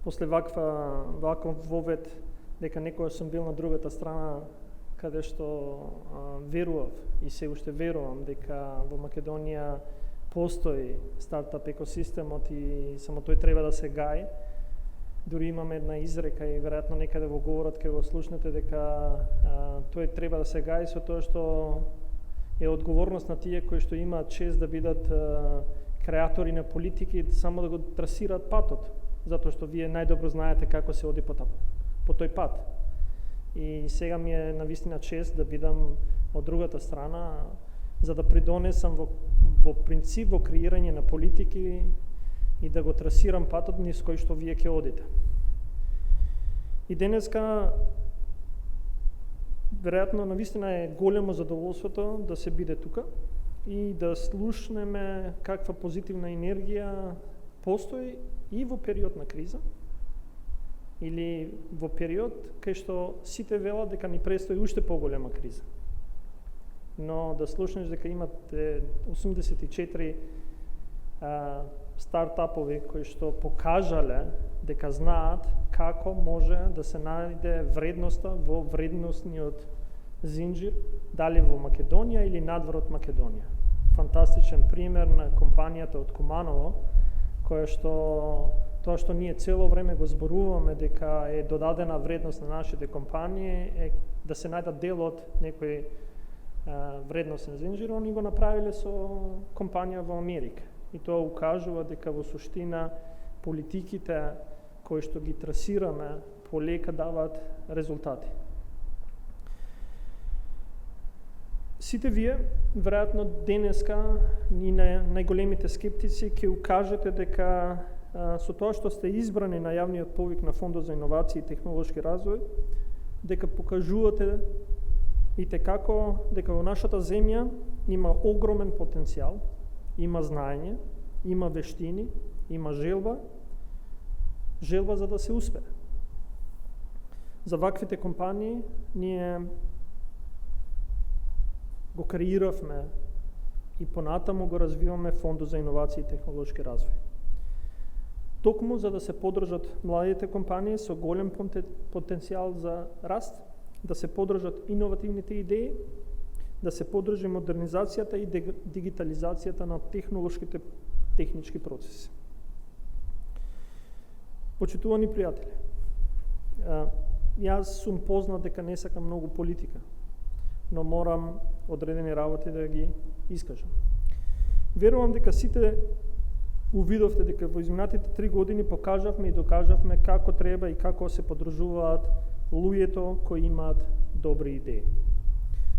после ваков вовет, дека некоја сум бил на другата страна, каде што верував и се уште верувам дека во Македонија постои стартап екосистемот и само тој треба да се гаи. Дури имаме една изрека и веројатно некаде во говорот ќе го слушнете дека тој треба да се гаи со тоа што е одговорност на тие кои што имаат чест да бидат креатори на политики, само да го трасираат патот, затоа што вие најдобро знаете како се оди по тој пат. И сега ми е навистина чест да бидам од другата страна, за да придонесам во принцип во креирање на политики и да го трасирам патот низ кој што вие ќе одите. И денеска веројатно навистина е големо задоволството да се биде тука и да слушнеме каква позитивна енергија постои и во период на криза или во период кај што сите велат дека ни престои уште поголема криза. Но да слушнеш дека имате 84 стартапови кои што покажале дека знаат како може да се најде вредноста во вредносниот зинџир, дали во Македонија или надвор од Македонија. Фантастичен пример на компанијата од Куманово, која што тоа што ние цело време го зборуваме дека е додадена вредност на нашите компании е да се најдат дел од некој вредносен зинџир, они го направиле со компанија во Америка. И тоа укажува дека во суштина политиките кои што ги трасираме полека даваат резултати. Сите вие, веројатно денеска, и најголемите скептици ќе укажете дека со тоа што сте избрани на јавниот повик на Фондот за иновации и технолошки развој, дека покажувате и како дека во нашата земја има огромен потенцијал, има знаење, има вештини, има желба за да се успее. За ваквите компании ние го креиравме и понатаму го развиваме Фондот за иновации и технолошки развој. Токму за да се поддржат младите компании со голем потенцијал за раст, да се поддржат иновативните идеи, да се поддржи модернизацијата и дигитализацијата на технолошките технички процеси. Почитувани пријатели, јас сум познат дека не сакам многу политика, но морам одредени работи да ги искажам. Верувам дека сите увидовте дека во изминатите 3 години покажавме и докажавме како треба и како се поддржуваат луѓето кои имаат добри идеи.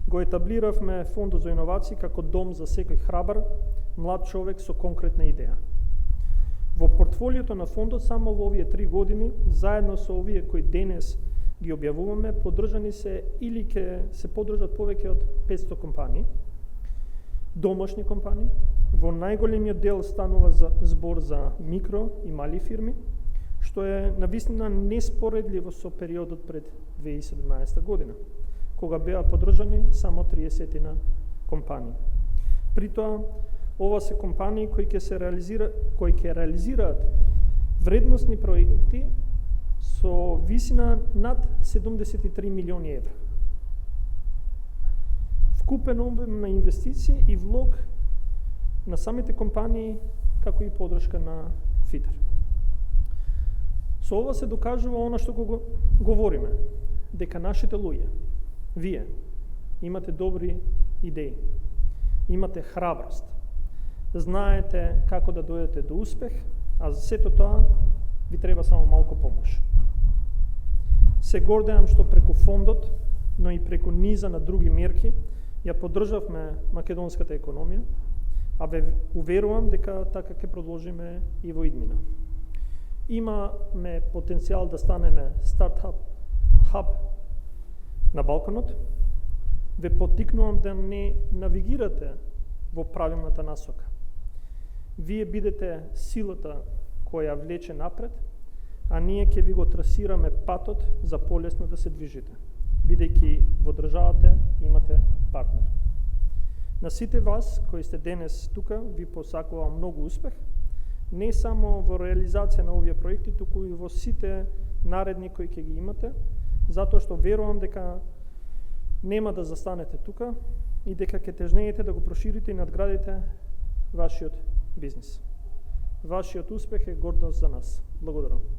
Го етаблиравме Фондот за иновации како дом за секој храбар, млад човек со конкретна идеја. Во портфолиото на фондот само во овие 3 години, заедно со овие кои денес ги објавуваме, поддржани се или ќе се поддржат повеќе од 500 компании, домашни компании. Во најголемиот дел станува збор за микро и мали фирми, што е навистина неспоредливо со периодот пред 2017 година, кога беа поддржани само 30 компании. При тоа, ова се компании кои ќе реализираат вредносни проекти со висина над 73 милиони евра. Вкупен обем на инвестиции и влог на самите компании, како и поддршка на ФИТЕР. Со ова се докажува она што го говориме, дека нашите луѓе, вие, имате добри идеи, имате храброст, знаете како да дојдете до успех, а за сето тоа ви треба само малку помош. Се гордеам што преку фондот, но и преку низа на други мерки, ја поддржавме македонската економија, а ве уверувам дека така ќе продолжиме и во иднина. Имаме потенцијал да станеме стартап хаб на Балканот. Ве поттикнувам да не навигирате во правилната насока. Вие бидете силата која влече напред, а ние ќе ви го трасираме патот за полесно да се движите, бидејќи во државата имате партнер. На сите вас кои сте денес тука ви посакувам многу успех, не само во реализација на овие проекти, туку и во сите наредни кои ќе ги имате, затоа што верувам дека нема да застанете тука и дека ќе тежнеете да го проширите и надградите вашиот бизнис. Вашиот успех е гордост за нас. Благодарам.